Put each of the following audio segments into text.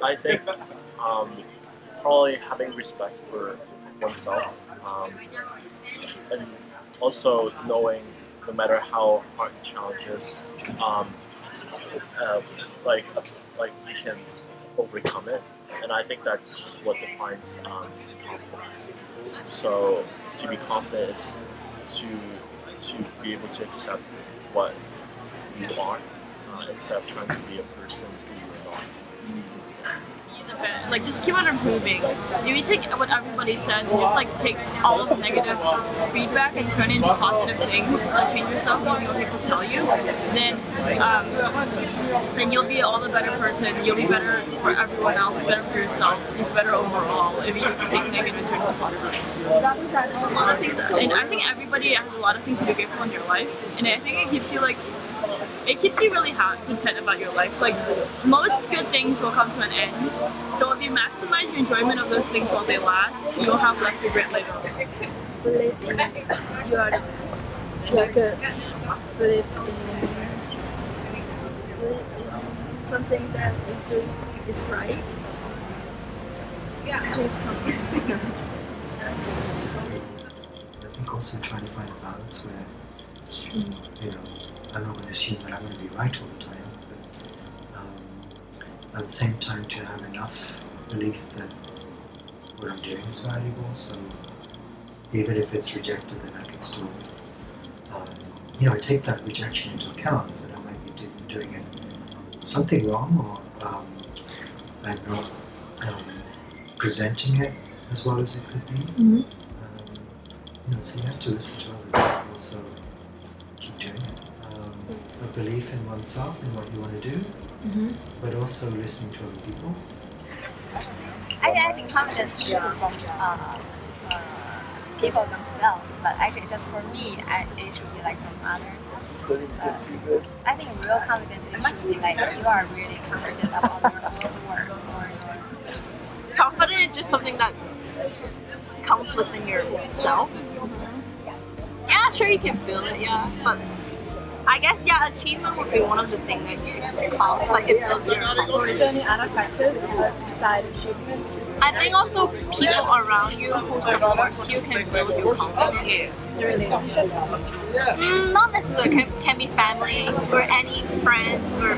I think probably having respect for oneself, um, and also knowing no matter how hard the challenge is, um, uh, like like you can overcome it, and I think that's what defines confidence. So to be confident is to to be able to accept what you are, instead of trying to be a person who you're not. Like, just keep on improving. If you take what everybody says and just like take all of the negative feedback and turn it into positive things, like change yourself using what people tell you, then you'll be all the better person. You'll be better for everyone else, better for yourself, just better overall. If you just take negative and turn it into positive. A lot of things, and I think everybody has a lot of things to be grateful in your life, and I think it keeps you like. It keeps you really content about your life. Like, most good things will come to an end. So if you maximize your enjoyment of those things while they last, you'll have less regret later on. Believe in you are the best. You are good. Believe in something that you do is right. Please come. I think also trying to find a balance where, I'm not going to assume that I'm going to be right all the time, but at the same time to have enough belief that what I'm doing is valuable, so even if it's rejected, then I can still, I take that rejection into account, that I might be doing it something wrong, or I'm not presenting it as well as it could be. Mm-hmm. So you have to listen to others and also keep doing it. A belief in oneself and what you want to do, but also listening to other people. I think confidence should come from people themselves, but actually just for me, it should be like from others. Studying's good too good. I think real confidence is should be like you are really confident about your own work or your... Confidence is just something that comes within yourself. Yeah, sure you can feel it, but I guess achievement would be one of the things that you call like it builds your confidence. Is there any other factors besides achievements? I think also people around you who supports you can build your confidence. The relationships? Not necessarily. Can be family or any friends or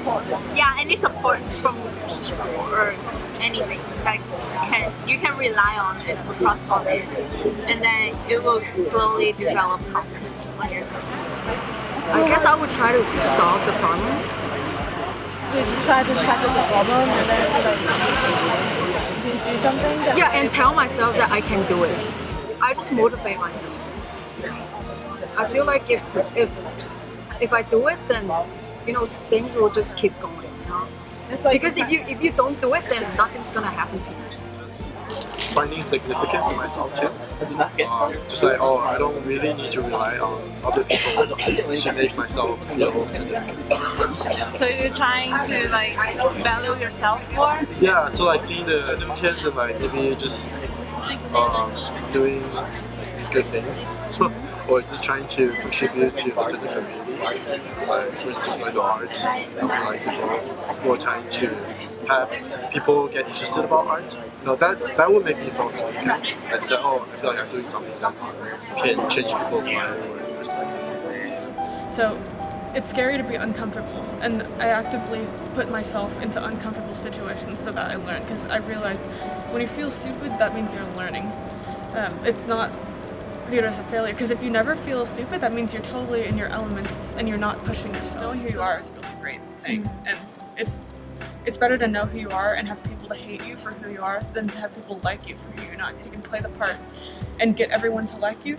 any support from people or anything that you can rely on it or trust on it, and then it will slowly develop confidence on yourself. I guess I would try to solve the problem. So you just try to tackle the problem and then you do something? And tell myself that I can do it. I just motivate myself. I feel like if I do it, then things will just keep going. Because if you don't do it, then nothing's gonna happen to you. Finding significance in myself too. Just like, I don't really need to rely on other people to make myself feel significant. So you're trying to like value yourself more? Yeah, so like seeing the kids and like maybe just doing good things. Or just trying to contribute to a certain community, like for instance like the arts, like more time to have people get interested about art. That would make me feel significant. I just say, I feel like I'm doing something that can change people's lives or perspective on things. So it's scary to be uncomfortable, and I actively put myself into uncomfortable situations so that I learn, because I realized when you feel stupid, that means you're learning. It's not viewed as a failure, because if you never feel stupid, that means you're totally in your elements and you're not pushing yourself. Knowing who you are is a really great thing, and it's better to know who you are and have people to hate you for who you are than to have people like you for who you're not, because you can play the part and get everyone to like you,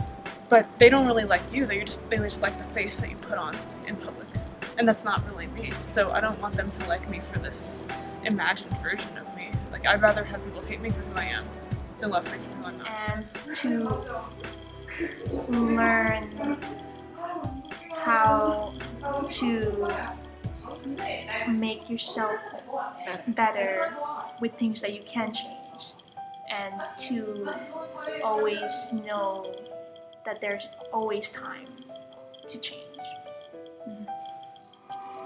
but they don't really like you. They just like the face that you put on in public, and that's not really me. So I don't want them to like me for this imagined version of me. Like, I'd rather have people hate me for who I am than love me for who I'm not. And to learn how to make yourself better with things that you can change, and to always know that there's always time to change.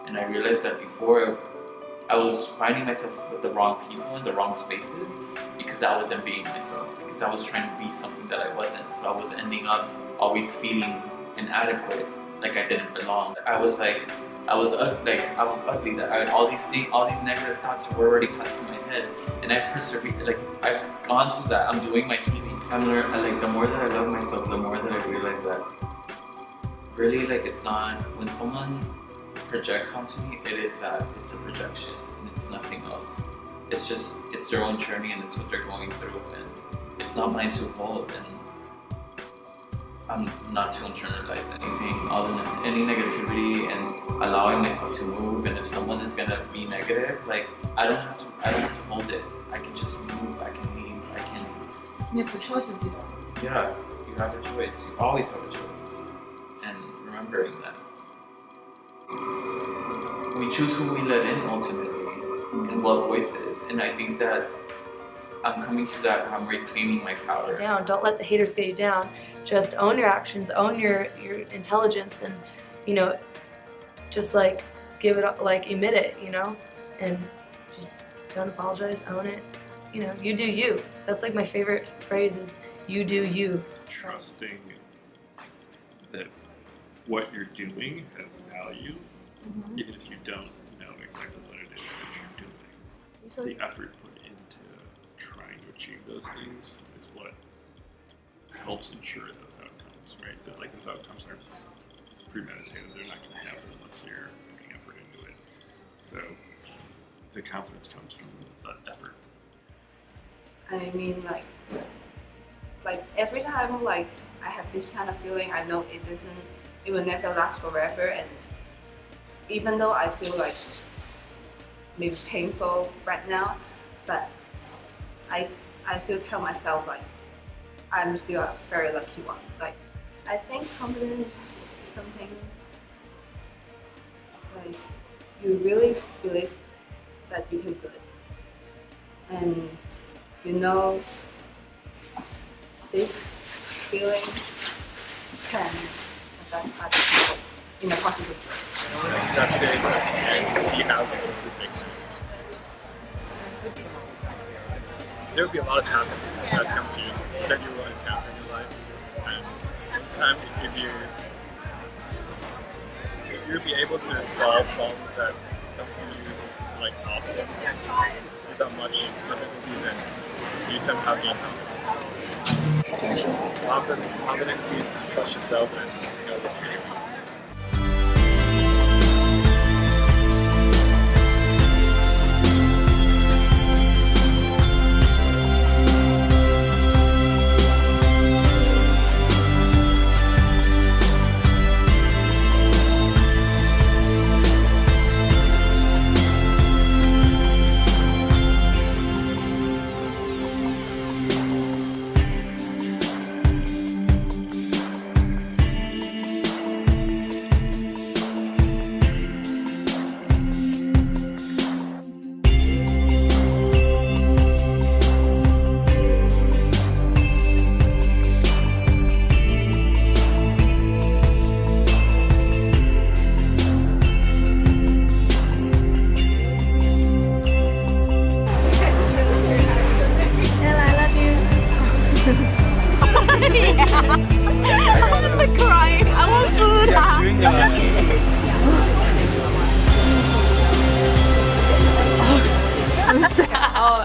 And I realized that before I was finding myself with the wrong people in the wrong spaces because I wasn't being myself, because I was trying to be something that I wasn't. So I was ending up always feeling inadequate, like I didn't belong. I was ugly. That all these negative thoughts were already passed in my head, and I persevered. Like I've gone through that. I'm doing my healing. The more that I love myself, the more that I realize that really, like, it's not when someone projects onto me, it's a projection and it's nothing else. It's their own journey and it's what they're going through, and it's not mine to hold, and I'm not to internalize anything, any negativity, and allowing myself to move. And if someone is gonna be negative, like I don't have to hold it. I can just move, I can leave, You have the choice to do that. Yeah, you have a choice. You always have a choice. And remembering that. We choose who we let in ultimately, and what voices. And I think that I'm coming to that where I'm reclaiming my power. Down. Don't let the haters get you down. Just own your actions, own your intelligence, and just like give it up, like emit it, and just don't apologize, own it. You do you. That's like my favorite phrase is you do you. Trusting that what you're doing has value, even if you don't know exactly what it is that you're doing. The effort put into trying to achieve those things is what helps ensure those outcomes, right? That, like, those outcomes are premeditated. They're not going to happen unless you're putting effort into it. So the confidence comes from the effort. I mean, like every time I have this kind of feeling, I know it will never last forever. And even though I feel like maybe painful right now, but I still tell myself like I'm still a very lucky one. Like I think confidence is something like you really believe that you can do it, and this feeling can affect other people in a positive way. Accept it and see how they can fix it. There will be a lot of times that come to you that you will encounter in your life, and this time if you'll be able to solve problems that come to you like often without much difficulty, then you somehow gain confidence. Confidence means to trust yourself and know what you're doing. I'm crying. I want food.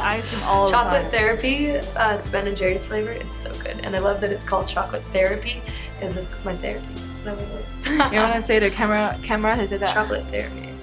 Ice cream all the Chocolate time. Therapy. It's Ben & Jerry's flavor. It's so good, and I love that it's called Chocolate Therapy because it's my therapy. You want to say the camera? Camera has said that. Chocolate Therapy.